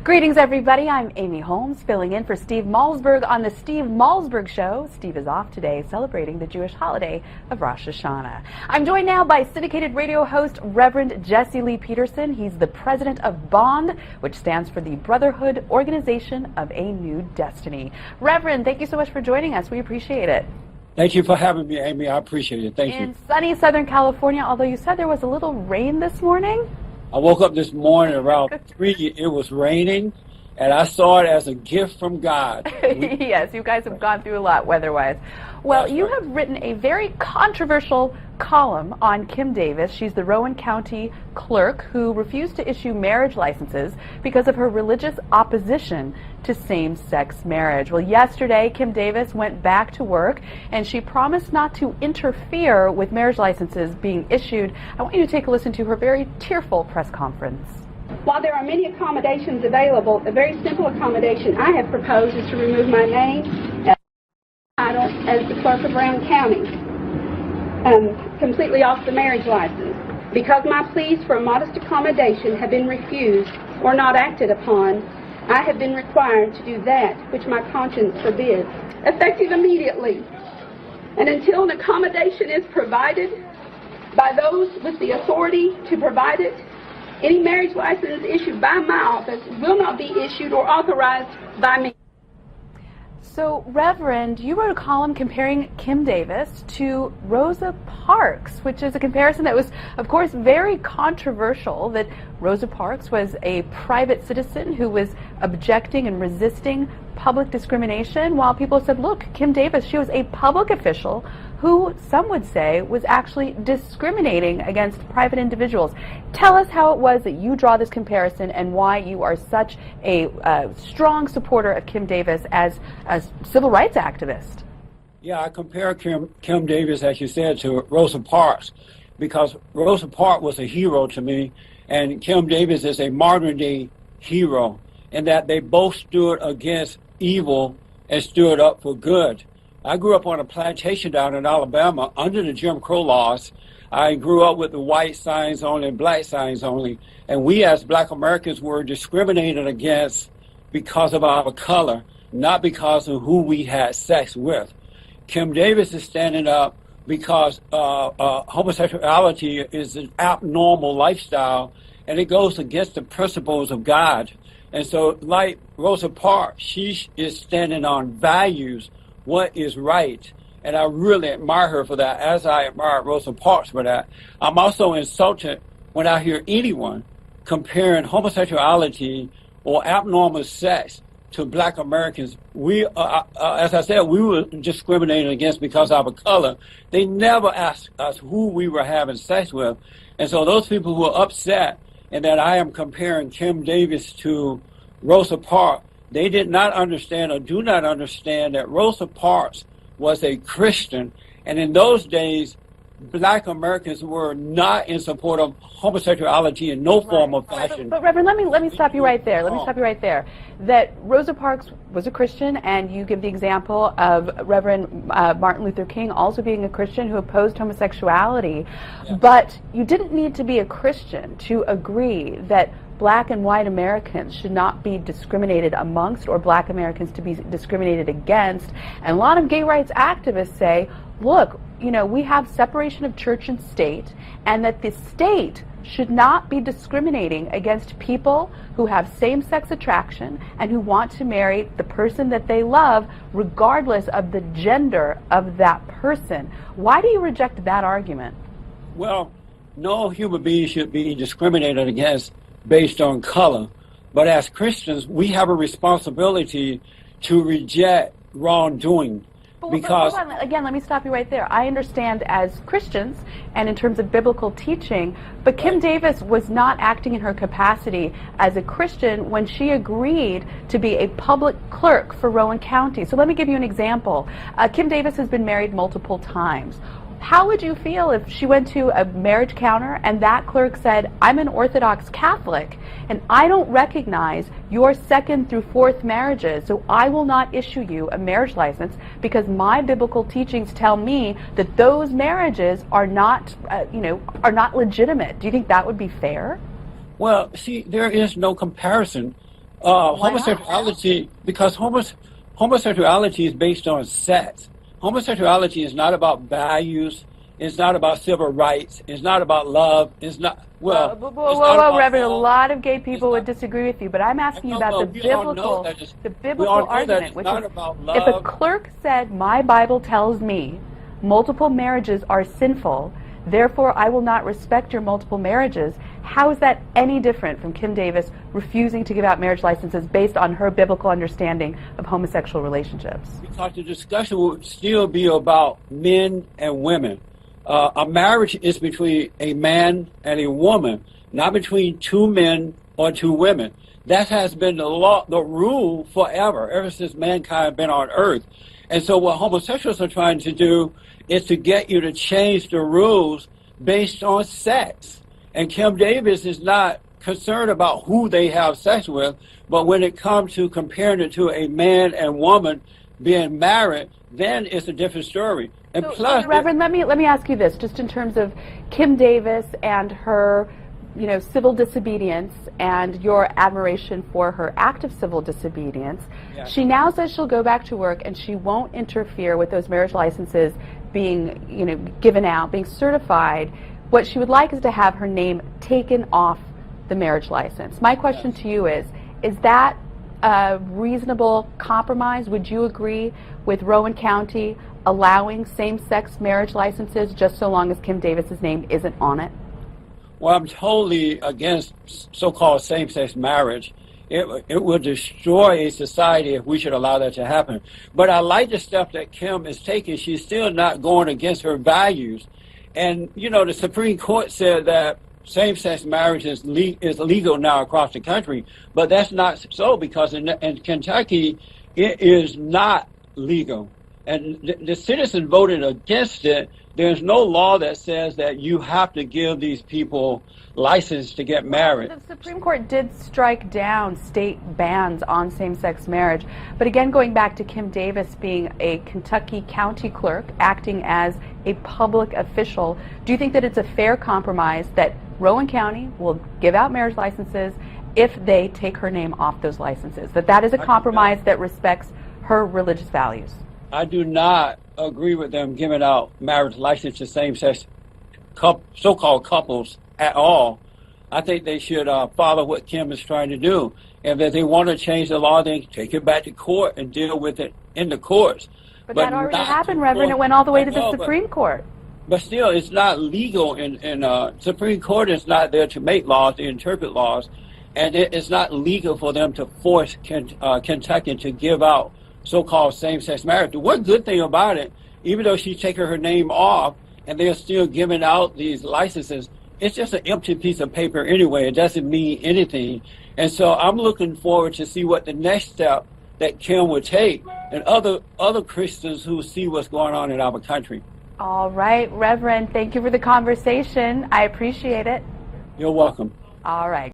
Greetings, everybody. I'm Amy Holmes, filling in for Steve Malzberg on the Steve Malzberg Show. Steve is off today, celebrating the Jewish holiday of Rosh Hashanah. I'm joined now by syndicated radio host Reverend Jesse Lee Peterson. He's the president of BOND, which stands for the Brotherhood Organization of a New Destiny. Reverend, thank you so much for joining us. We appreciate it. Thank you for having me, Amy. I appreciate it. Thank you. In sunny Southern California, although you said there was a little rain this morning? I woke up this morning around 3. It was raining, and I saw it as a gift from God. Yes, you guys have gone through a lot weather-wise. Well, you have written a very controversial column on Kim Davis. She's the Rowan County clerk who refused to issue marriage licenses because of her religious opposition to same-sex marriage. Well, yesterday, Kim Davis went back to work, and she promised not to interfere with marriage licenses being issued. I want you to take a listen to her very tearful press conference. While there are many accommodations available, a very simple accommodation I have proposed is to remove my name and title as the clerk of Rowan County, completely off the marriage license. Because my pleas for a modest accommodation have been refused or not acted upon, I have been required to do that which my conscience forbids, effective immediately. And until an accommodation is provided by those with the authority to provide it, any marriage license issued by my office will not be issued or authorized by me. So, Reverend, you wrote a column comparing Kim Davis to Rosa Parks, which is a comparison that was, of course, very controversial, that Rosa Parks was a private citizen who was objecting and resisting public discrimination, while people said, look, Kim Davis, she was a public official who, some would say, was actually discriminating against private individuals. Tell us how it was that you draw this comparison and why you are such a strong supporter of Kim Davis as a civil rights activist. Yeah, I compare Kim Davis, as you said, to Rosa Parks, because Rosa Parks was a hero to me, and Kim Davis is a modern-day hero, in that they both stood against evil and stood up for good. I grew up on a plantation down in Alabama under the Jim Crow laws. I grew up with the white signs only and black signs only, and we as Black Americans were discriminated against because of our color, not because of who we had sex with. Kim Davis is standing up because homosexuality is an abnormal lifestyle, and it goes against the principles of God. And so, like Rosa Parks, she is standing on values, what is right, and I really admire her for that, as I admire Rosa Parks for that. I'm also insulted when I hear anyone comparing homosexuality or abnormal sex to Black Americans. We, as I said, we were discriminated against because of our color. They never asked us who we were having sex with, and so those people who are upset and that I am comparing Kim Davis to Rosa Parks, they did not understand or do not understand that Rosa Parks was a Christian, and in those days, Black Americans were not in support of homosexuality in no form or fashion. But Reverend, let me stop you right there. Let me stop you right there. That Rosa Parks was a Christian, and you give the example of Reverend Martin Luther King also being a Christian who opposed homosexuality. Yeah. But you didn't need to be a Christian to agree that Black and white Americans should not be discriminated amongst, or Black Americans to be discriminated against. And a lot of gay rights activists say, look, you know, we have separation of church and state, and that the state should not be discriminating against people who have same-sex attraction and who want to marry the person that they love regardless of the gender of that person. Why do you reject that argument? Well, no human being should be discriminated against based on color, but as Christians, we have a responsibility to reject wrongdoing. Because hold on. Again, let me stop you right there. I understand as Christians and in terms of biblical teaching, but Kim Davis was not acting in her capacity as a Christian when she agreed to be a public clerk for Rowan County. So let me give you an example. Kim Davis has been married multiple times. How would you feel if she went to a marriage counter and that clerk said, I'm an Orthodox Catholic and I don't recognize your second through fourth marriages, so I will not issue you a marriage license because my biblical teachings tell me that those marriages are not, are not legitimate. Do you think that would be fair? Well, see, there is no comparison Homosexuality, because homosexuality is based on sex. Homosexuality is not about values. It's not about civil rights. It's not about love. It's not, well, whoa, Reverend, a lot of gay people would disagree with you, but I'm asking you about the biblical argument, which is, if a clerk said, my Bible tells me multiple marriages are sinful, therefore I will not respect your multiple marriages, how is that any different from Kim Davis refusing to give out marriage licenses based on her biblical understanding of homosexual relationships? Because the discussion would still be about men and women. A marriage is between a man and a woman, not between two men or two women. That has been the law, the rule forever, ever since mankind has been on earth. And so what homosexuals are trying to do is to get you to change the rules based on sex. And Kim Davis is not concerned about who they have sex with, but when it comes to comparing it to a man and woman being married, then it's a different story. And plus, Reverend, let me ask you this, just in terms of Kim Davis and her, civil disobedience and your admiration for her active civil disobedience. Yeah. She now says she'll go back to work and she won't interfere with those marriage licenses being, given out, being certified. What she would like is to have her name taken off the marriage license. My question to you is that a reasonable compromise? Would you agree with Rowan County allowing same-sex marriage licenses just so long as Kim Davis's name isn't on it? Well, I'm totally against so-called same-sex marriage. It will destroy a society if we should allow that to happen. But I like the step that Kim is taking. She's still not going against her values. And, the Supreme Court said that same-sex marriage is legal now across the country, but that's not so, because in Kentucky, it is not legal. And the citizens voted against it. There's no law that says that you have to give these people license to get married. The Supreme Court did strike down state bans on same-sex marriage. But again, going back to Kim Davis being a Kentucky county clerk, acting as a public official, do you think that it's a fair compromise that Rowan County will give out marriage licenses if they take her name off those licenses? That is a compromise that respects her religious values? I do not agree with them giving out marriage license to same-sex so-called couples at all. I think they should follow what Kim is trying to do. And if they want to change the law, then take it back to court and deal with it in the courts. But that already happened, Reverend. It went all the way to the Supreme Court. But still, it's not legal. And Supreme Court is not there to make laws, to interpret laws. And it's not legal for them to force Kentucky to give out so-called same-sex marriage. The one good thing about it, even though she's taking her name off and they're still giving out these licenses, it's just an empty piece of paper anyway. It doesn't mean anything. And so I'm looking forward to see what the next step that Kim would take and other Christians who see what's going on in our country. All right, Reverend, thank you for the conversation. I appreciate it. You're welcome. All right.